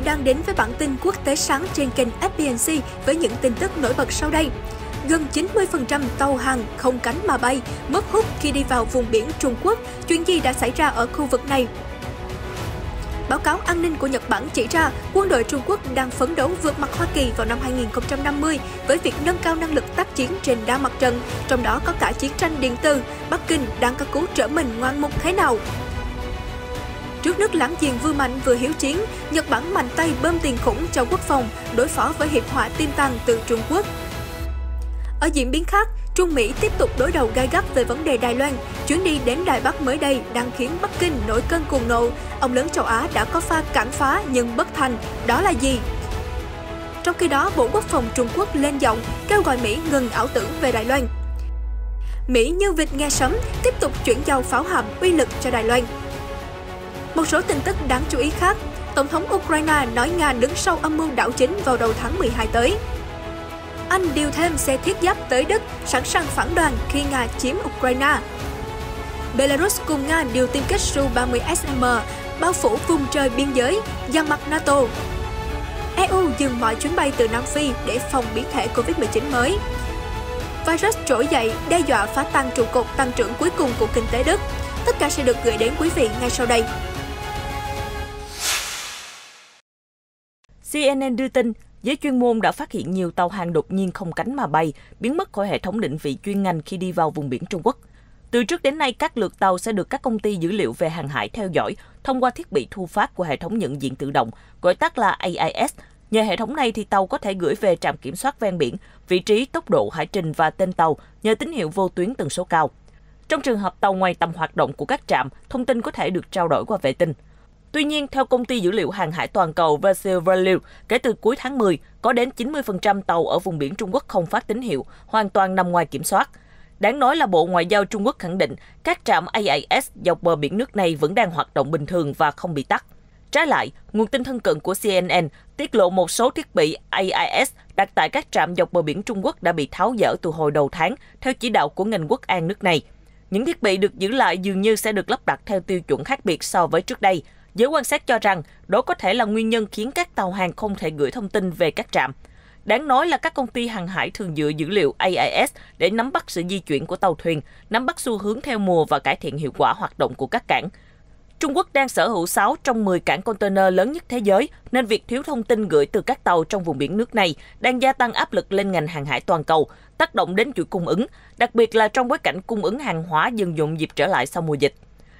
hiện đang đến với bản tin quốc tế sáng trên kênh FBNC với những tin tức nổi bật sau đây. Gần 90% tàu hàng không cánh mà bay mất hút khi đi vào vùng biển Trung Quốc. Chuyện gì đã xảy ra ở khu vực này? Báo cáo an ninh của Nhật Bản chỉ ra quân đội Trung Quốc đang phấn đấu vượt mặt Hoa Kỳ vào năm 2050 với việc nâng cao năng lực tác chiến trên đa mặt trận, trong đó có cả chiến tranh điện tử. Bắc Kinh đang có cứu trở mình ngoan mục thế nào? Trước nước láng giềng vừa mạnh vừa hiếu chiến, Nhật Bản mạnh tay bơm tiền khủng cho quốc phòng đối phó với hiểm họa tiềm tàng từ Trung Quốc. Ở diễn biến khác, Trung Mỹ tiếp tục đối đầu gay gắt về vấn đề Đài Loan. Chuyến đi đến Đài Bắc mới đây đang khiến Bắc Kinh nổi cơn cuồng nộ. Ông lớn châu Á đã có pha cản phá nhưng bất thành. Đó là gì? Trong khi đó, Bộ Quốc phòng Trung Quốc lên giọng kêu gọi Mỹ ngừng ảo tưởng về Đài Loan. Mỹ như vịt nghe sấm tiếp tục chuyển giao pháo hạm uy lực cho Đài Loan. Một số tin tức đáng chú ý khác, Tổng thống Ukraine nói Nga đứng sau âm mưu đảo chính vào đầu tháng 12 tới. Anh điều thêm xe thiết giáp tới Đức, sẵn sàng phản đoàn khi Nga chiếm Ukraine. Belarus cùng Nga điều tiêm kích Su-30SM, bao phủ vùng trời biên giới, dằn mặt NATO. EU dừng mọi chuyến bay từ Nam Phi để phòng biến thể Covid-19 mới. Virus trỗi dậy, đe dọa phá tan trụ cột tăng trưởng cuối cùng của kinh tế Đức. Tất cả sẽ được gửi đến quý vị ngay sau đây. CNN đưa tin, giới chuyên môn đã phát hiện nhiều tàu hàng đột nhiên không cánh mà bay, biến mất khỏi hệ thống định vị chuyên ngành khi đi vào vùng biển Trung Quốc. Từ trước đến nay, các lượt tàu sẽ được các công ty dữ liệu về hàng hải theo dõi thông qua thiết bị thu phát của hệ thống nhận diện tự động, gọi tắt là AIS. Nhờ hệ thống này thì tàu có thể gửi về trạm kiểm soát ven biển, vị trí, tốc độ, hải trình và tên tàu nhờ tín hiệu vô tuyến tần số cao. Trong trường hợp tàu ngoài tầm hoạt động của các trạm, thông tin có thể được trao đổi qua vệ tinh. Tuy nhiên, theo công ty dữ liệu hàng hải toàn cầu Vessel Value, kể từ cuối tháng 10, có đến 90% tàu ở vùng biển Trung Quốc không phát tín hiệu, hoàn toàn nằm ngoài kiểm soát. Đáng nói là Bộ Ngoại giao Trung Quốc khẳng định các trạm AIS dọc bờ biển nước này vẫn đang hoạt động bình thường và không bị tắc. Trái lại, nguồn tin thân cận của CNN tiết lộ một số thiết bị AIS đặt tại các trạm dọc bờ biển Trung Quốc đã bị tháo dỡ từ hồi đầu tháng theo chỉ đạo của ngành quốc an nước này. Những thiết bị được giữ lại dường như sẽ được lắp đặt theo tiêu chuẩn khác biệt so với trước đây. Giới quan sát cho rằng đó có thể là nguyên nhân khiến các tàu hàng không thể gửi thông tin về các trạm. Đáng nói là các công ty hàng hải thường dựa dữ liệu AIS để nắm bắt sự di chuyển của tàu thuyền, nắm bắt xu hướng theo mùa và cải thiện hiệu quả hoạt động của các cảng. Trung Quốc đang sở hữu 6 trong 10 cảng container lớn nhất thế giới, nên việc thiếu thông tin gửi từ các tàu trong vùng biển nước này đang gia tăng áp lực lên ngành hàng hải toàn cầu, tác động đến chuỗi cung ứng, đặc biệt là trong bối cảnh cung ứng hàng hóa dần nhộn nhịp trở lại sau mùa dịch.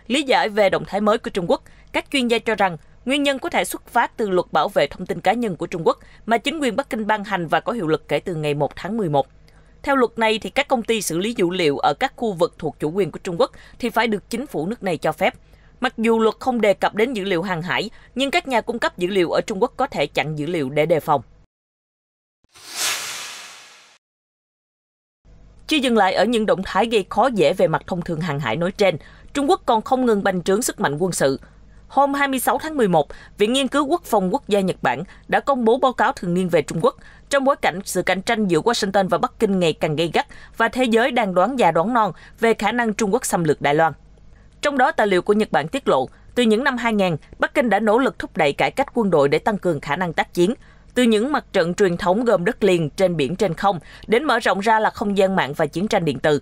Lý giải về động thái mới của Trung Quốc, các chuyên gia cho rằng nguyên nhân có thể xuất phát từ luật bảo vệ thông tin cá nhân của Trung Quốc mà chính quyền Bắc Kinh ban hành và có hiệu lực kể từ ngày 1 tháng 11. Theo luật này, thì các công ty xử lý dữ liệu ở các khu vực thuộc chủ quyền của Trung Quốc thì phải được chính phủ nước này cho phép. Mặc dù luật không đề cập đến dữ liệu hàng hải, nhưng các nhà cung cấp dữ liệu ở Trung Quốc có thể chặn dữ liệu để đề phòng. Chưa dừng lại ở những động thái gây khó dễ về mặt thông thường hàng hải nói trên, Trung Quốc còn không ngừng bành trướng sức mạnh quân sự. Hôm 26 tháng 11, Viện Nghiên cứu Quốc phòng Quốc gia Nhật Bản đã công bố báo cáo thường niên về Trung Quốc, trong bối cảnh sự cạnh tranh giữa Washington và Bắc Kinh ngày càng gay gắt và thế giới đang đoán già đoán non về khả năng Trung Quốc xâm lược Đài Loan. Trong đó, tài liệu của Nhật Bản tiết lộ, từ những năm 2000, Bắc Kinh đã nỗ lực thúc đẩy cải cách quân đội để tăng cường khả năng tác chiến. Từ những mặt trận truyền thống gồm đất liền, trên biển, trên không, đến mở rộng ra là không gian mạng và chiến tranh điện tử.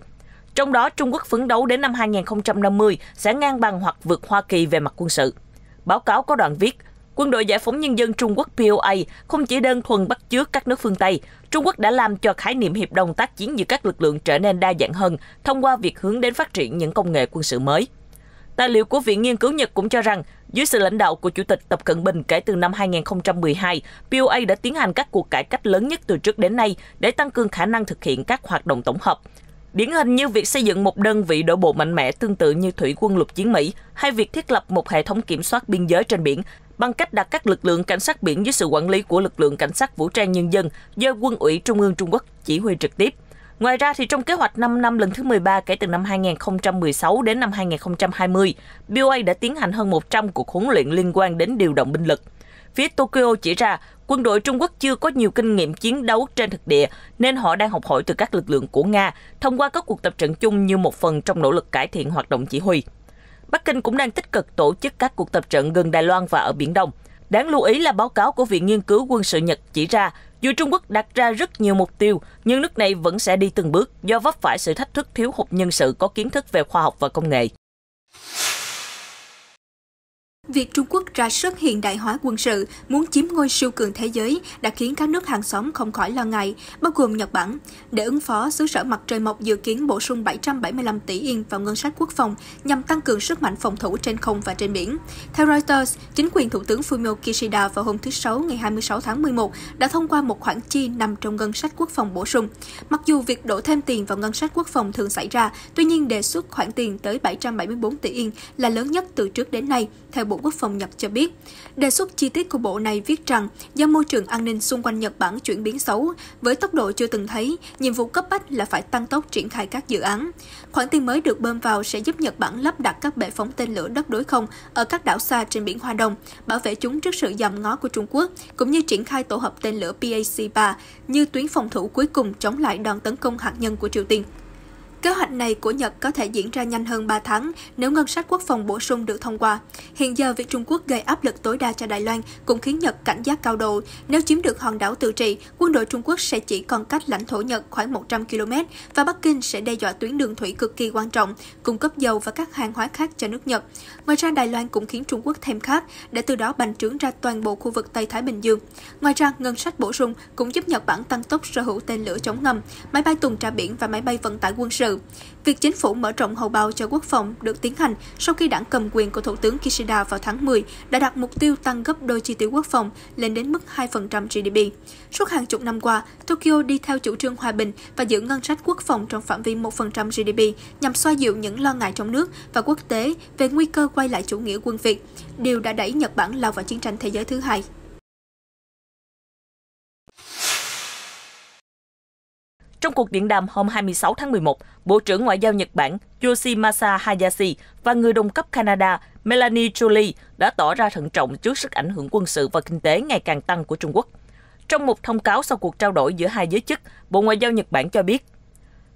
Trong đó, Trung Quốc phấn đấu đến năm 2050 sẽ ngang bằng hoặc vượt Hoa Kỳ về mặt quân sự. Báo cáo có đoạn viết, Quân đội Giải phóng Nhân dân Trung Quốc POA không chỉ đơn thuần bắt chước các nước phương Tây, Trung Quốc đã làm cho khái niệm hiệp đồng tác chiến giữa các lực lượng trở nên đa dạng hơn thông qua việc hướng đến phát triển những công nghệ quân sự mới. Tài liệu của Viện Nghiên cứu Nhật cũng cho rằng, dưới sự lãnh đạo của Chủ tịch Tập Cận Bình kể từ năm 2012, POA đã tiến hành các cuộc cải cách lớn nhất từ trước đến nay để tăng cường khả năng thực hiện các hoạt động tổng hợp. Điển hình như việc xây dựng một đơn vị đổ bộ mạnh mẽ tương tự như Thủy quân lục chiến Mỹ, hay việc thiết lập một hệ thống kiểm soát biên giới trên biển bằng cách đặt các lực lượng cảnh sát biển dưới sự quản lý của lực lượng cảnh sát vũ trang nhân dân do Quân ủy Trung ương Trung Quốc chỉ huy trực tiếp. Ngoài ra, thì trong kế hoạch 5 năm lần thứ 13 kể từ năm 2016 đến năm 2020, BOA đã tiến hành hơn 100 cuộc huấn luyện liên quan đến điều động binh lực. Phía Tokyo chỉ ra, quân đội Trung Quốc chưa có nhiều kinh nghiệm chiến đấu trên thực địa, nên họ đang học hỏi từ các lực lượng của Nga thông qua các cuộc tập trận chung như một phần trong nỗ lực cải thiện hoạt động chỉ huy. Bắc Kinh cũng đang tích cực tổ chức các cuộc tập trận gần Đài Loan và ở Biển Đông. Đáng lưu ý là báo cáo của Viện Nghiên cứu Quân sự Nhật chỉ ra, dù Trung Quốc đặt ra rất nhiều mục tiêu, nhưng nước này vẫn sẽ đi từng bước do vấp phải sự thách thức thiếu hụt nhân sự có kiến thức về khoa học và công nghệ. Việc Trung Quốc ra sức hiện đại hóa quân sự, muốn chiếm ngôi siêu cường thế giới đã khiến các nước hàng xóm không khỏi lo ngại, bao gồm Nhật Bản. Để ứng phó, xứ sở mặt trời mọc dự kiến bổ sung 775 tỷ yên vào ngân sách quốc phòng nhằm tăng cường sức mạnh phòng thủ trên không và trên biển. Theo Reuters, chính quyền Thủ tướng Fumio Kishida vào hôm thứ Sáu ngày 26 tháng 11 đã thông qua một khoản chi nằm trong ngân sách quốc phòng bổ sung. Mặc dù việc đổ thêm tiền vào ngân sách quốc phòng thường xảy ra, tuy nhiên đề xuất khoản tiền tới 774 tỷ yên là lớn nhất từ trước đến nay, theo Bộ Quốc phòng Nhật cho biết. Đề xuất chi tiết của bộ này viết rằng do môi trường an ninh xung quanh Nhật Bản chuyển biến xấu với tốc độ chưa từng thấy, nhiệm vụ cấp bách là phải tăng tốc triển khai các dự án. Khoản tiền mới được bơm vào sẽ giúp Nhật Bản lắp đặt các bệ phóng tên lửa đất đối không ở các đảo xa trên biển Hoa Đông, bảo vệ chúng trước sự dòm ngó của Trung Quốc, cũng như triển khai tổ hợp tên lửa PAC-3 như tuyến phòng thủ cuối cùng chống lại đòn tấn công hạt nhân của Triều Tiên. Kế hoạch này của Nhật có thể diễn ra nhanh hơn 3 tháng nếu ngân sách quốc phòng bổ sung được thông qua. Hiện giờ, việc Trung Quốc gây áp lực tối đa cho Đài Loan cũng khiến Nhật cảnh giác cao độ. Nếu chiếm được hòn đảo tự trị, quân đội Trung Quốc sẽ chỉ còn cách lãnh thổ Nhật khoảng 100 km và Bắc Kinh sẽ đe dọa tuyến đường thủy cực kỳ quan trọng, cung cấp dầu và các hàng hóa khác cho nước Nhật. Ngoài ra, Đài Loan cũng khiến Trung Quốc thêm khát để từ đó bành trướng ra toàn bộ khu vực Tây Thái Bình Dương. Ngoài ra, ngân sách bổ sung cũng giúp Nhật Bản tăng tốc sở hữu tên lửa chống ngầm, máy bay tuần tra biển và máy bay vận tải quân sự. Việc chính phủ mở rộng hầu bao cho quốc phòng được tiến hành sau khi đảng cầm quyền của Thủ tướng Kishida vào tháng 10 đã đặt mục tiêu tăng gấp đôi chi tiêu quốc phòng lên đến mức 2% GDP. Suốt hàng chục năm qua, Tokyo đi theo chủ trương hòa bình và giữ ngân sách quốc phòng trong phạm vi 1% GDP nhằm xoa dịu những lo ngại trong nước và quốc tế về nguy cơ quay lại chủ nghĩa quân Việt, điều đã đẩy Nhật Bản lao vào chiến tranh thế giới thứ hai. Trong cuộc điện đàm hôm 26 tháng 11, Bộ trưởng Ngoại giao Nhật Bản Yoshimasa Hayashi và người đồng cấp Canada Melanie Joly đã tỏ ra thận trọng trước sức ảnh hưởng quân sự và kinh tế ngày càng tăng của Trung Quốc. Trong một thông cáo sau cuộc trao đổi giữa hai giới chức, Bộ Ngoại giao Nhật Bản cho biết,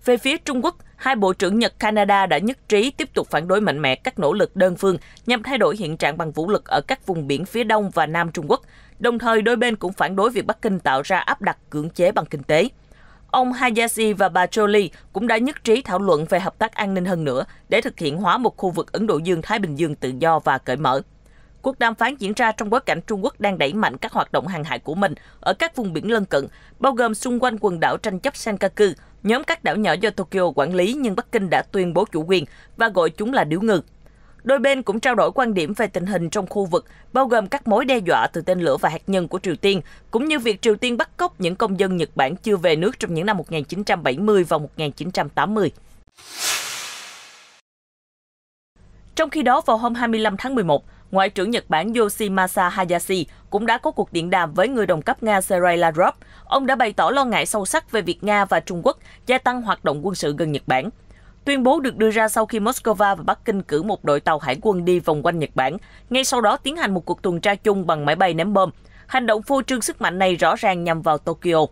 về phía Trung Quốc, hai bộ trưởng Nhật-Canada đã nhất trí tiếp tục phản đối mạnh mẽ các nỗ lực đơn phương nhằm thay đổi hiện trạng bằng vũ lực ở các vùng biển phía đông và nam Trung Quốc. Đồng thời, đôi bên cũng phản đối việc Bắc Kinh tạo ra áp đặt cưỡng chế bằng kinh tế. Ông Hayashi và bà Joly cũng đã nhất trí thảo luận về hợp tác an ninh hơn nữa để thực hiện hóa một khu vực Ấn Độ Dương-Thái Bình Dương tự do và cởi mở. Cuộc đàm phán diễn ra trong bối cảnh Trung Quốc đang đẩy mạnh các hoạt động hàng hải của mình ở các vùng biển lân cận, bao gồm xung quanh quần đảo tranh chấp Senkaku, nhóm các đảo nhỏ do Tokyo quản lý nhưng Bắc Kinh đã tuyên bố chủ quyền và gọi chúng là điếu ngư. Đôi bên cũng trao đổi quan điểm về tình hình trong khu vực, bao gồm các mối đe dọa từ tên lửa và hạt nhân của Triều Tiên, cũng như việc Triều Tiên bắt cóc những công dân Nhật Bản chưa về nước trong những năm 1970 và 1980. Trong khi đó, vào hôm 25 tháng 11, Ngoại trưởng Nhật Bản Yoshimasa Hayashi cũng đã có cuộc điện đàm với người đồng cấp Nga Sergei Lavrov. Ông đã bày tỏ lo ngại sâu sắc về việc Nga và Trung Quốc gia tăng hoạt động quân sự gần Nhật Bản. Tuyên bố được đưa ra sau khi Moscow và Bắc Kinh cử một đội tàu hải quân đi vòng quanh Nhật Bản, ngay sau đó tiến hành một cuộc tuần tra chung bằng máy bay ném bom. Hành động phô trương sức mạnh này rõ ràng nhằm vào Tokyo.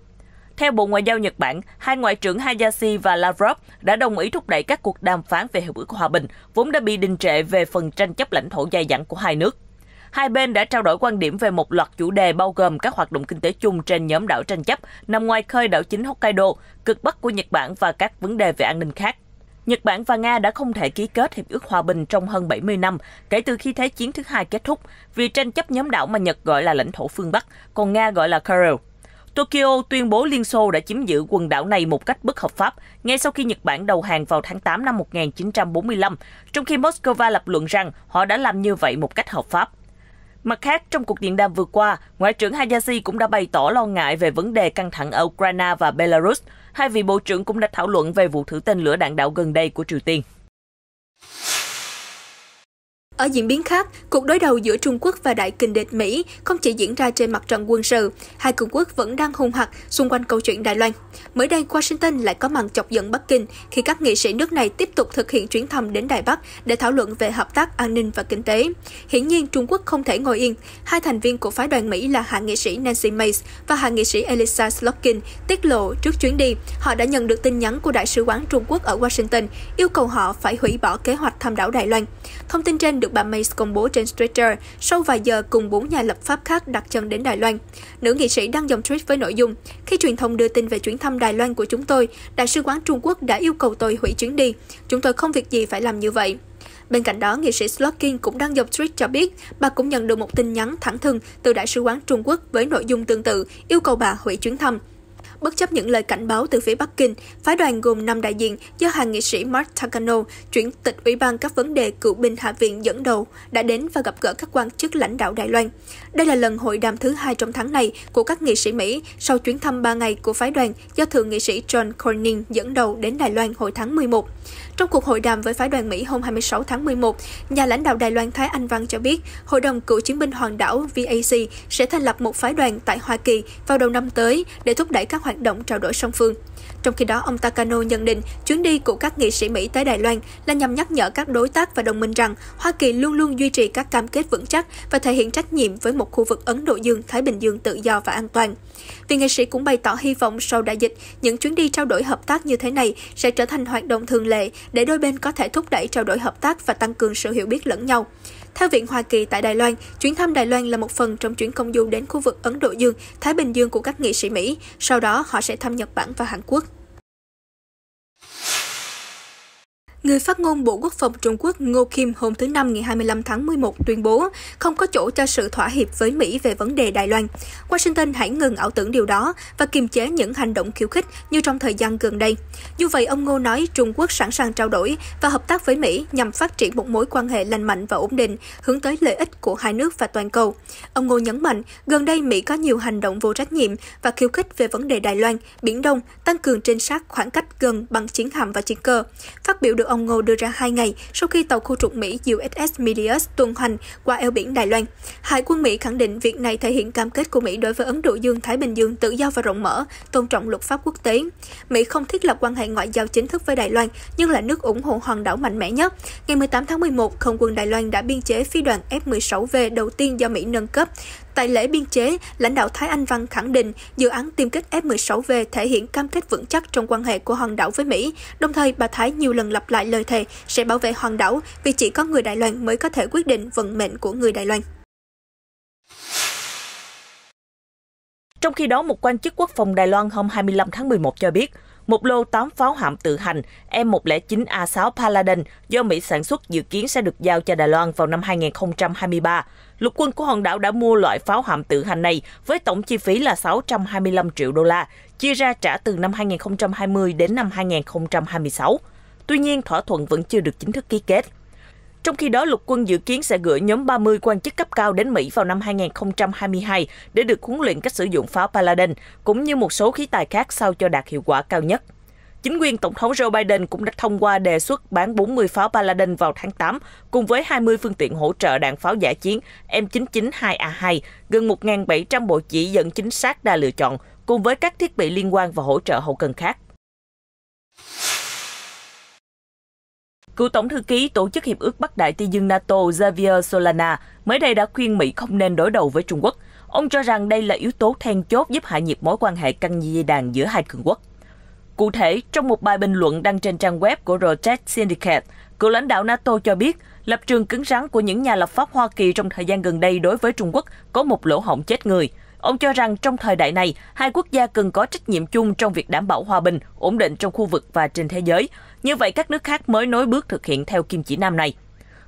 Theo Bộ Ngoại giao Nhật Bản, hai ngoại trưởng Hayashi và Lavrov đã đồng ý thúc đẩy các cuộc đàm phán về hiệp ước hòa bình, vốn đã bị đình trệ về phần tranh chấp lãnh thổ dai dẳng của hai nước. Hai bên đã trao đổi quan điểm về một loạt chủ đề bao gồm các hoạt động kinh tế chung trên nhóm đảo tranh chấp nằm ngoài khơi đảo chính Hokkaido, cực bắc của Nhật Bản và các vấn đề về an ninh khác. Nhật Bản và Nga đã không thể ký kết hiệp ước hòa bình trong hơn 70 năm kể từ khi Thế chiến thứ hai kết thúc vì tranh chấp nhóm đảo mà Nhật gọi là lãnh thổ phương Bắc, còn Nga gọi là Kuril. Tokyo tuyên bố Liên Xô đã chiếm giữ quần đảo này một cách bất hợp pháp ngay sau khi Nhật Bản đầu hàng vào tháng 8 năm 1945, trong khi Moscow lập luận rằng họ đã làm như vậy một cách hợp pháp. Mặt khác, trong cuộc điện đàm vừa qua, Ngoại trưởng Hayashi cũng đã bày tỏ lo ngại về vấn đề căng thẳng ở Ukraine và Belarus. Hai vị bộ trưởng cũng đã thảo luận về vụ thử tên lửa đạn đạo gần đây của Triều Tiên. Ở diễn biến khác, cuộc đối đầu giữa Trung Quốc và đại kình địch Mỹ không chỉ diễn ra trên mặt trận quân sự, hai cường quốc vẫn đang hung hăng xung quanh câu chuyện Đài Loan. Mới đây, Washington lại có màn chọc giận Bắc Kinh khi các nghị sĩ nước này tiếp tục thực hiện chuyến thăm đến Đài Bắc để thảo luận về hợp tác an ninh và kinh tế. Hiển nhiên, Trung Quốc không thể ngồi yên. Hai thành viên của phái đoàn Mỹ là hạ nghị sĩ Nancy Mace và hạ nghị sĩ Elisa Slotkin tiết lộ trước chuyến đi, họ đã nhận được tin nhắn của Đại sứ quán Trung Quốc ở Washington yêu cầu họ phải hủy bỏ kế hoạch thăm đảo Đài Loan. Thông tin trên được bà May công bố trên Twitter sau vài giờ cùng 4 nhà lập pháp khác đặt chân đến Đài Loan. Nữ nghị sĩ đăng dòng tweet với nội dung: "Khi truyền thông đưa tin về chuyến thăm Đài Loan của chúng tôi, Đại sứ quán Trung Quốc đã yêu cầu tôi hủy chuyến đi. Chúng tôi không việc gì phải làm như vậy." Bên cạnh đó, nghị sĩ Slotkin cũng đăng dòng tweet cho biết bà cũng nhận được một tin nhắn thẳng thừng từ Đại sứ quán Trung Quốc với nội dung tương tự, yêu cầu bà hủy chuyến thăm. Bất chấp những lời cảnh báo từ phía Bắc Kinh, phái đoàn gồm 5 đại diện do hàng nghị sĩ Mark Takano, Chủ tịch Ủy ban các vấn đề cựu binh Hạ viện dẫn đầu, đã đến và gặp gỡ các quan chức lãnh đạo Đài Loan. Đây là lần hội đàm thứ 2 trong tháng này của các nghị sĩ Mỹ sau chuyến thăm 3 ngày của phái đoàn do Thượng nghị sĩ John Cornyn dẫn đầu đến Đài Loan hồi tháng 11. Trong cuộc hội đàm với phái đoàn Mỹ hôm 26 tháng 11, nhà lãnh đạo Đài Loan Thái Anh Văn cho biết Hội đồng Cựu chiến binh Hoàng đảo VAC sẽ thành lập một phái đoàn tại Hoa Kỳ vào đầu năm tới để thúc đẩy các hoạt động trao đổi song phương. Trong khi đó, ông Takano nhận định chuyến đi của các nghị sĩ Mỹ tới Đài Loan là nhằm nhắc nhở các đối tác và đồng minh rằng Hoa Kỳ luôn luôn duy trì các cam kết vững chắc và thể hiện trách nhiệm với một khu vực Ấn Độ Dương-Thái Bình Dương tự do và an toàn. Vị nghị sĩ cũng bày tỏ hy vọng sau đại dịch, những chuyến đi trao đổi hợp tác như thế này sẽ trở thành hoạt động thường lệ để đôi bên có thể thúc đẩy trao đổi hợp tác và tăng cường sự hiểu biết lẫn nhau. Theo Viện Hoa Kỳ tại Đài Loan, chuyến thăm Đài Loan là một phần trong chuyến công du đến khu vực Ấn Độ Dương, Thái Bình Dương của các nghị sĩ Mỹ. Sau đó, họ sẽ thăm Nhật Bản và Hàn Quốc. Người phát ngôn Bộ Quốc phòng Trung Quốc Ngô Kim hôm thứ Năm ngày 25 tháng 11 tuyên bố không có chỗ cho sự thỏa hiệp với Mỹ về vấn đề Đài Loan. Washington hãy ngừng ảo tưởng điều đó và kiềm chế những hành động khiêu khích như trong thời gian gần đây. Dù vậy, ông Ngô nói Trung Quốc sẵn sàng trao đổi và hợp tác với Mỹ nhằm phát triển một mối quan hệ lành mạnh và ổn định, hướng tới lợi ích của hai nước và toàn cầu. Ông Ngô nhấn mạnh, gần đây Mỹ có nhiều hành động vô trách nhiệm và khiêu khích về vấn đề Đài Loan, Biển Đông, tăng cường trinh sát khoảng cách gần bằng chiến hạm và chiến cơ. Phát biểu được ông Ngô đưa ra 2 ngày sau khi tàu khu trục Mỹ USS Medius tuần hành qua eo biển Đài Loan. Hải quân Mỹ khẳng định việc này thể hiện cam kết của Mỹ đối với Ấn Độ Dương-Thái Bình Dương tự do và rộng mở, tôn trọng luật pháp quốc tế. Mỹ không thiết lập quan hệ ngoại giao chính thức với Đài Loan, nhưng là nước ủng hộ hòn đảo mạnh mẽ nhất. Ngày 18 tháng 11, Không quân Đài Loan đã biên chế phi đoàn F-16V đầu tiên do Mỹ nâng cấp. Tại lễ biên chế, lãnh đạo Thái Anh Văn khẳng định dự án tiêm kích F-16V thể hiện cam kết vững chắc trong quan hệ của hòn đảo với Mỹ. Đồng thời, bà Thái nhiều lần lặp lại lời thề sẽ bảo vệ hòn đảo vì chỉ có người Đài Loan mới có thể quyết định vận mệnh của người Đài Loan. Trong khi đó, một quan chức quốc phòng Đài Loan hôm 25 tháng 11 cho biết, một lô 8 pháo hạm tự hành M109A6 Paladin do Mỹ sản xuất dự kiến sẽ được giao cho Đài Loan vào năm 2023. Lục quân của hòn đảo đã mua loại pháo hạm tự hành này với tổng chi phí là 625 triệu đô la, chia ra trả từ năm 2020 đến năm 2026. Tuy nhiên, thỏa thuận vẫn chưa được chính thức ký kết. Trong khi đó, lục quân dự kiến sẽ gửi nhóm 30 quan chức cấp cao đến Mỹ vào năm 2022 để được huấn luyện cách sử dụng pháo Paladin, cũng như một số khí tài khác sao cho đạt hiệu quả cao nhất. Chính quyền Tổng thống Joe Biden cũng đã thông qua đề xuất bán 40 pháo Paladin vào tháng 8, cùng với 20 phương tiện hỗ trợ đạn pháo dã chiến M992A2, gần 1.700 bộ chỉ dẫn chính xác đa lựa chọn, cùng với các thiết bị liên quan và hỗ trợ hậu cần khác. Cựu Tổng thư ký Tổ chức Hiệp ước Bắc Đại Tây Dương NATO Javier Solana mới đây đã khuyên Mỹ không nên đối đầu với Trung Quốc. Ông cho rằng đây là yếu tố then chốt giúp hạ nhiệt mối quan hệ căng dây đàn giữa hai cường quốc. Cụ thể, trong một bài bình luận đăng trên trang web của Reuters Syndicate, cựu lãnh đạo NATO cho biết lập trường cứng rắn của những nhà lập pháp Hoa Kỳ trong thời gian gần đây đối với Trung Quốc có một lỗ hổng chết người. Ông cho rằng trong thời đại này, hai quốc gia cần có trách nhiệm chung trong việc đảm bảo hòa bình, ổn định trong khu vực và trên thế giới. Như vậy, các nước khác mới nối bước thực hiện theo kim chỉ nam này.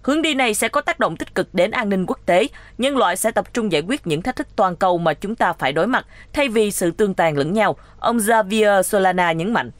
Hướng đi này sẽ có tác động tích cực đến an ninh quốc tế. Nhân loại sẽ tập trung giải quyết những thách thức toàn cầu mà chúng ta phải đối mặt, thay vì sự tương tàn lẫn nhau, ông Javier Solana nhấn mạnh.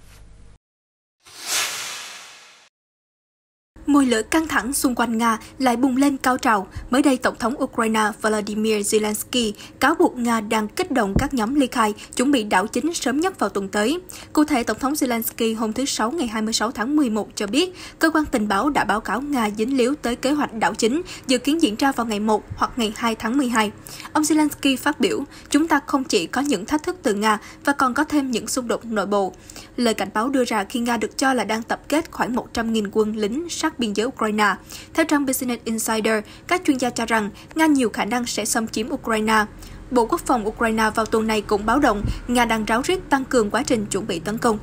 Mồi lửa căng thẳng xung quanh Nga lại bùng lên cao trào. Mới đây, Tổng thống Ukraine Volodymyr Zelensky cáo buộc Nga đang kích động các nhóm ly khai, chuẩn bị đảo chính sớm nhất vào tuần tới. Cụ thể, Tổng thống Zelensky hôm thứ Sáu ngày 26 tháng 11 cho biết, cơ quan tình báo đã báo cáo Nga dính líu tới kế hoạch đảo chính, dự kiến diễn ra vào ngày 1 hoặc ngày 2 tháng 12. Ông Zelensky phát biểu, chúng ta không chỉ có những thách thức từ Nga và còn có thêm những xung đột nội bộ. Lời cảnh báo đưa ra khi Nga được cho là đang tập kết khoảng 100.000 quân lính sát biên giới Ukraine. Theo trang Business Insider, các chuyên gia cho rằng Nga nhiều khả năng sẽ xâm chiếm Ukraine. Bộ Quốc phòng Ukraine vào tuần này cũng báo động Nga đang ráo riết tăng cường quá trình chuẩn bị tấn công.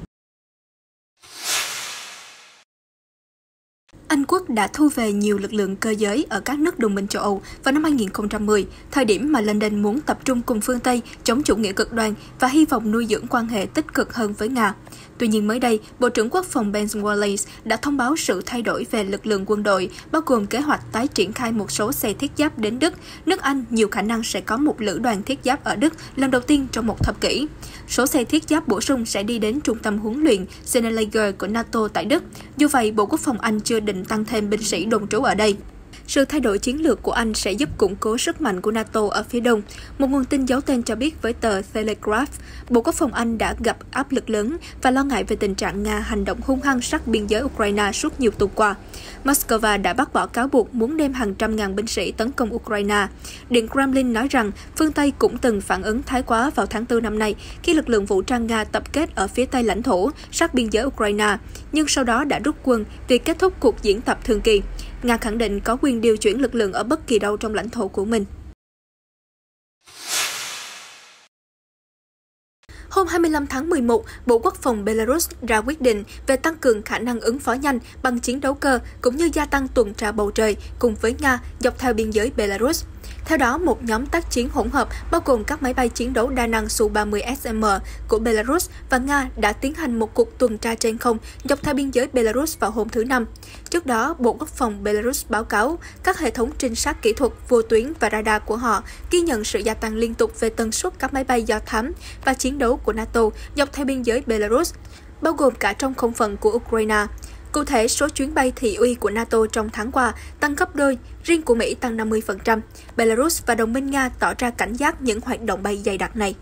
Anh Quốc đã thu về nhiều lực lượng cơ giới ở các nước đồng minh châu Âu vào năm 2010, thời điểm mà London muốn tập trung cùng phương Tây chống chủ nghĩa cực đoan và hy vọng nuôi dưỡng quan hệ tích cực hơn với Nga. Tuy nhiên mới đây, Bộ trưởng Quốc phòng Ben Wallace đã thông báo sự thay đổi về lực lượng quân đội, bao gồm kế hoạch tái triển khai một số xe thiết giáp đến Đức. Nước Anh nhiều khả năng sẽ có một lữ đoàn thiết giáp ở Đức lần đầu tiên trong một thập kỷ. Số xe thiết giáp bổ sung sẽ đi đến trung tâm huấn luyện Sennelager của NATO tại Đức. Dù vậy, Bộ Quốc phòng Anh chưa định tăng thêm binh sĩ đồn trú ở đây. Sự thay đổi chiến lược của Anh sẽ giúp củng cố sức mạnh của NATO ở phía đông. Một nguồn tin giấu tên cho biết với tờ Telegraph, Bộ Quốc phòng Anh đã gặp áp lực lớn và lo ngại về tình trạng Nga hành động hung hăng sát biên giới Ukraine suốt nhiều tuần qua. Moscow đã bác bỏ cáo buộc muốn đem hàng trăm ngàn binh sĩ tấn công Ukraine. Điện Kremlin nói rằng phương Tây cũng từng phản ứng thái quá vào tháng 4 năm nay khi lực lượng vũ trang Nga tập kết ở phía tây lãnh thổ sát biên giới Ukraine, nhưng sau đó đã rút quân vì kết thúc cuộc diễn tập thường kỳ. Nga khẳng định có quyền điều chuyển lực lượng ở bất kỳ đâu trong lãnh thổ của mình. Hôm 25 tháng 11, Bộ Quốc phòng Belarus ra quyết định về tăng cường khả năng ứng phó nhanh bằng chiến đấu cơ cũng như gia tăng tuần tra bầu trời cùng với Nga dọc theo biên giới Belarus. Theo đó, một nhóm tác chiến hỗn hợp bao gồm các máy bay chiến đấu đa năng Su-30SM của Belarus và Nga đã tiến hành một cuộc tuần tra trên không dọc theo biên giới Belarus vào hôm thứ Năm. Trước đó, Bộ Quốc phòng Belarus báo cáo các hệ thống trinh sát kỹ thuật, vô tuyến và radar của họ ghi nhận sự gia tăng liên tục về tần suất các máy bay do thám và chiến đấu của NATO dọc theo biên giới Belarus, bao gồm cả trong không phận của Ukraine. Cụ thể, số chuyến bay thị uy của NATO trong tháng qua tăng gấp đôi, riêng của Mỹ tăng 50%. Belarus và đồng minh Nga tỏ ra cảnh giác những hoạt động bay dày đặc này.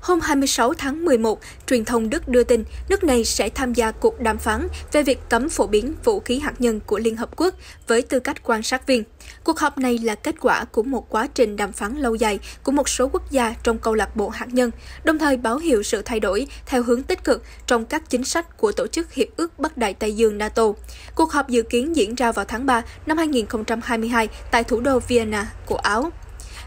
Hôm 26 tháng 11, truyền thông Đức đưa tin nước này sẽ tham gia cuộc đàm phán về việc cấm phổ biến vũ khí hạt nhân của Liên Hợp Quốc với tư cách quan sát viên. Cuộc họp này là kết quả của một quá trình đàm phán lâu dài của một số quốc gia trong câu lạc bộ hạt nhân, đồng thời báo hiệu sự thay đổi theo hướng tích cực trong các chính sách của Tổ chức Hiệp ước Bắc Đại Tây Dương NATO. Cuộc họp dự kiến diễn ra vào tháng 3 năm 2022 tại thủ đô Vienna của Áo.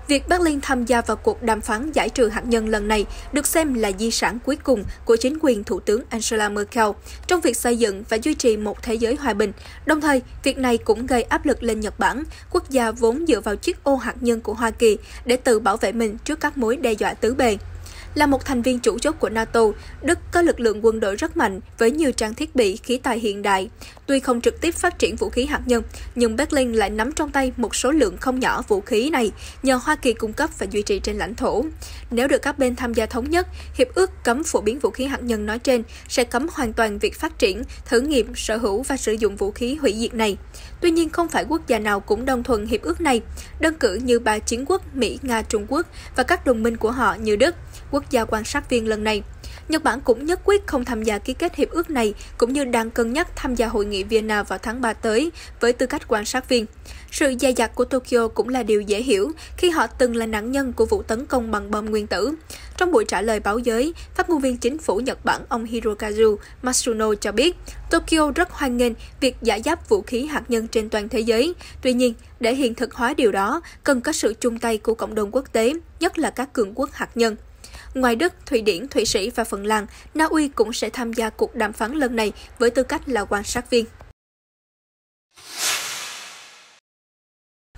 Việc Berlin tham gia vào cuộc đàm phán giải trừ hạt nhân lần này được xem là di sản cuối cùng của chính quyền Thủ tướng Angela Merkel trong việc xây dựng và duy trì một thế giới hòa bình. Đồng thời, việc này cũng gây áp lực lên Nhật Bản, quốc gia vốn dựa vào chiếc ô hạt nhân của Hoa Kỳ để tự bảo vệ mình trước các mối đe dọa tứ bề. Là một thành viên chủ chốt của NATO, Đức có lực lượng quân đội rất mạnh với nhiều trang thiết bị khí tài hiện đại. Tuy không trực tiếp phát triển vũ khí hạt nhân, nhưng Berlin lại nắm trong tay một số lượng không nhỏ vũ khí này nhờ Hoa Kỳ cung cấp và duy trì trên lãnh thổ. Nếu được các bên tham gia thống nhất, hiệp ước cấm phổ biến vũ khí hạt nhân nói trên sẽ cấm hoàn toàn việc phát triển, thử nghiệm, sở hữu và sử dụng vũ khí hủy diệt này. Tuy nhiên, không phải quốc gia nào cũng đồng thuận hiệp ước này. Đơn cử như ba chiến quốc Mỹ, Nga, Trung Quốc và các đồng minh của họ như Đức, quốc gia quan sát viên lần này. Nhật Bản cũng nhất quyết không tham gia ký kết hiệp ước này, cũng như đang cân nhắc tham gia hội nghị Vienna vào tháng 3 tới với tư cách quan sát viên. Sự dè dặt của Tokyo cũng là điều dễ hiểu khi họ từng là nạn nhân của vụ tấn công bằng bom nguyên tử. Trong buổi trả lời báo giới, phát ngôn viên chính phủ Nhật Bản ông Hirokazu Matsuno cho biết Tokyo rất hoan nghênh việc giải giáp vũ khí hạt nhân trên toàn thế giới. Tuy nhiên, để hiện thực hóa điều đó, cần có sự chung tay của cộng đồng quốc tế, nhất là các cường quốc hạt nhân. Ngoài Đức, Thụy Điển, Thụy Sĩ và Phần Lan, Na Uy cũng sẽ tham gia cuộc đàm phán lần này với tư cách là quan sát viên.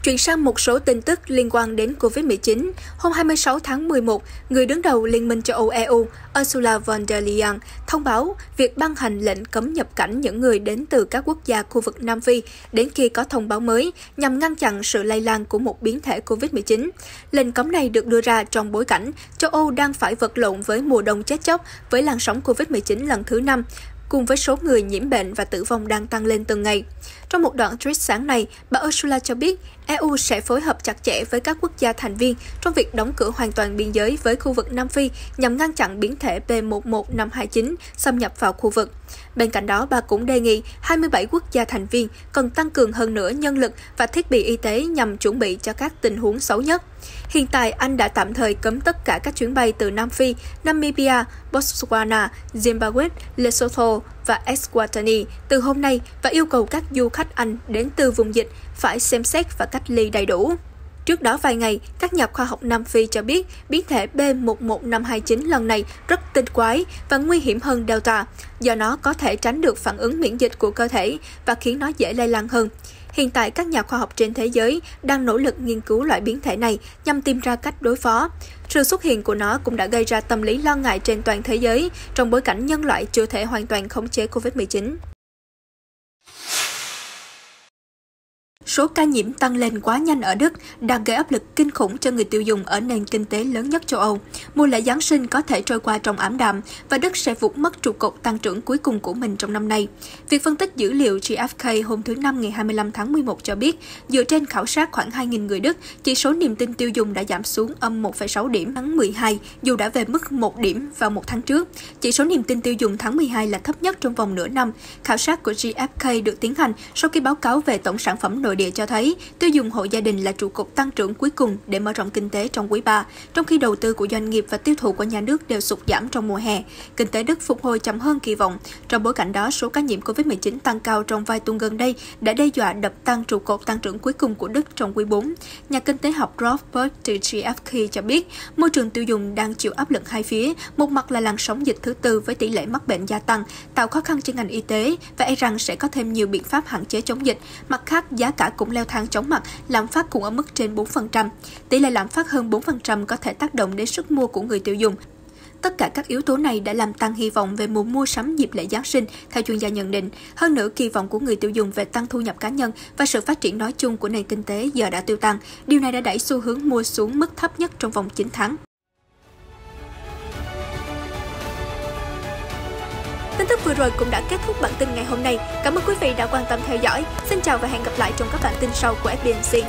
Chuyển sang một số tin tức liên quan đến COVID-19. Hôm 26 tháng 11, người đứng đầu Liên minh châu Âu EU Ursula von der Leyen thông báo việc ban hành lệnh cấm nhập cảnh những người đến từ các quốc gia khu vực Nam Phi đến khi có thông báo mới nhằm ngăn chặn sự lây lan của một biến thể COVID-19. Lệnh cấm này được đưa ra trong bối cảnh châu Âu đang phải vật lộn với mùa đông chết chóc với làn sóng COVID-19 lần thứ 5, cùng với số người nhiễm bệnh và tử vong đang tăng lên từng ngày. Trong một đoạn tweet sáng nay, bà Ursula cho biết EU sẽ phối hợp chặt chẽ với các quốc gia thành viên trong việc đóng cửa hoàn toàn biên giới với khu vực Nam Phi nhằm ngăn chặn biến thể B11529 xâm nhập vào khu vực. Bên cạnh đó, bà cũng đề nghị 27 quốc gia thành viên cần tăng cường hơn nữa nhân lực và thiết bị y tế nhằm chuẩn bị cho các tình huống xấu nhất. Hiện tại, Anh đã tạm thời cấm tất cả các chuyến bay từ Nam Phi, Namibia, Botswana, Zimbabwe, Lesotho và Eswatini từ hôm nay và yêu cầu các du khách Anh đến từ vùng dịch phải xem xét và cách ly đầy đủ. Trước đó vài ngày, các nhà khoa học Nam Phi cho biết biến thể B11529 lần này rất tinh quái và nguy hiểm hơn Delta, do nó có thể tránh được phản ứng miễn dịch của cơ thể và khiến nó dễ lây lan hơn. Hiện tại, các nhà khoa học trên thế giới đang nỗ lực nghiên cứu loại biến thể này nhằm tìm ra cách đối phó. Sự xuất hiện của nó cũng đã gây ra tâm lý lo ngại trên toàn thế giới trong bối cảnh nhân loại chưa thể hoàn toàn khống chế COVID-19. Số ca nhiễm tăng lên quá nhanh ở Đức đang gây áp lực kinh khủng cho người tiêu dùng ở nền kinh tế lớn nhất châu Âu. Mùa lễ Giáng sinh có thể trôi qua trong ảm đạm và Đức sẽ vụt mất trụ cột tăng trưởng cuối cùng của mình trong năm nay. Việc phân tích dữ liệu GfK hôm thứ Năm ngày 25 tháng 11 cho biết, dựa trên khảo sát khoảng 2.000 người Đức, chỉ số niềm tin tiêu dùng đã giảm xuống âm 1,6 điểm tháng 12, dù đã về mức 1 điểm vào một tháng trước. Chỉ số niềm tin tiêu dùng tháng 12 là thấp nhất trong vòng nửa năm. Khảo sát của GfK được tiến hành sau khi báo cáo về tổng sản phẩm nội địa cho thấy tiêu dùng hộ gia đình là trụ cột tăng trưởng cuối cùng để mở rộng kinh tế trong quý 3, trong khi đầu tư của doanh nghiệp và tiêu thụ của nhà nước đều sụt giảm trong mùa hè. Kinh tế Đức phục hồi chậm hơn kỳ vọng. Trong bối cảnh đó, số ca nhiễm COVID-19 tăng cao trong vài tuần gần đây đã đe dọa đập tan trụ cột tăng trưởng cuối cùng của Đức trong quý 4. Nhà kinh tế học Rolf Berg từ GfK cho biết, môi trường tiêu dùng đang chịu áp lực hai phía. Một mặt là làn sóng dịch thứ tư với tỷ lệ mắc bệnh gia tăng, tạo khó khăn cho ngành y tế và e rằng sẽ có thêm nhiều biện pháp hạn chế chống dịch. Mặt khác, giá cả cũng leo thang chóng mặt, lạm phát cũng ở mức trên 4%. Tỷ lệ lạm phát hơn 4% có thể tác động đến sức mua của người tiêu dùng. Tất cả các yếu tố này đã làm tăng hy vọng về mùa mua sắm dịp lễ Giáng sinh, theo chuyên gia nhận định. Hơn nữa, kỳ vọng của người tiêu dùng về tăng thu nhập cá nhân và sự phát triển nói chung của nền kinh tế giờ đã tiêu tan. Điều này đã đẩy xu hướng mua xuống mức thấp nhất trong vòng 9 tháng. Tin tức vừa rồi cũng đã kết thúc bản tin ngày hôm nay. Cảm ơn quý vị đã quan tâm theo dõi. Xin chào và hẹn gặp lại trong các bản tin sau của FBNC.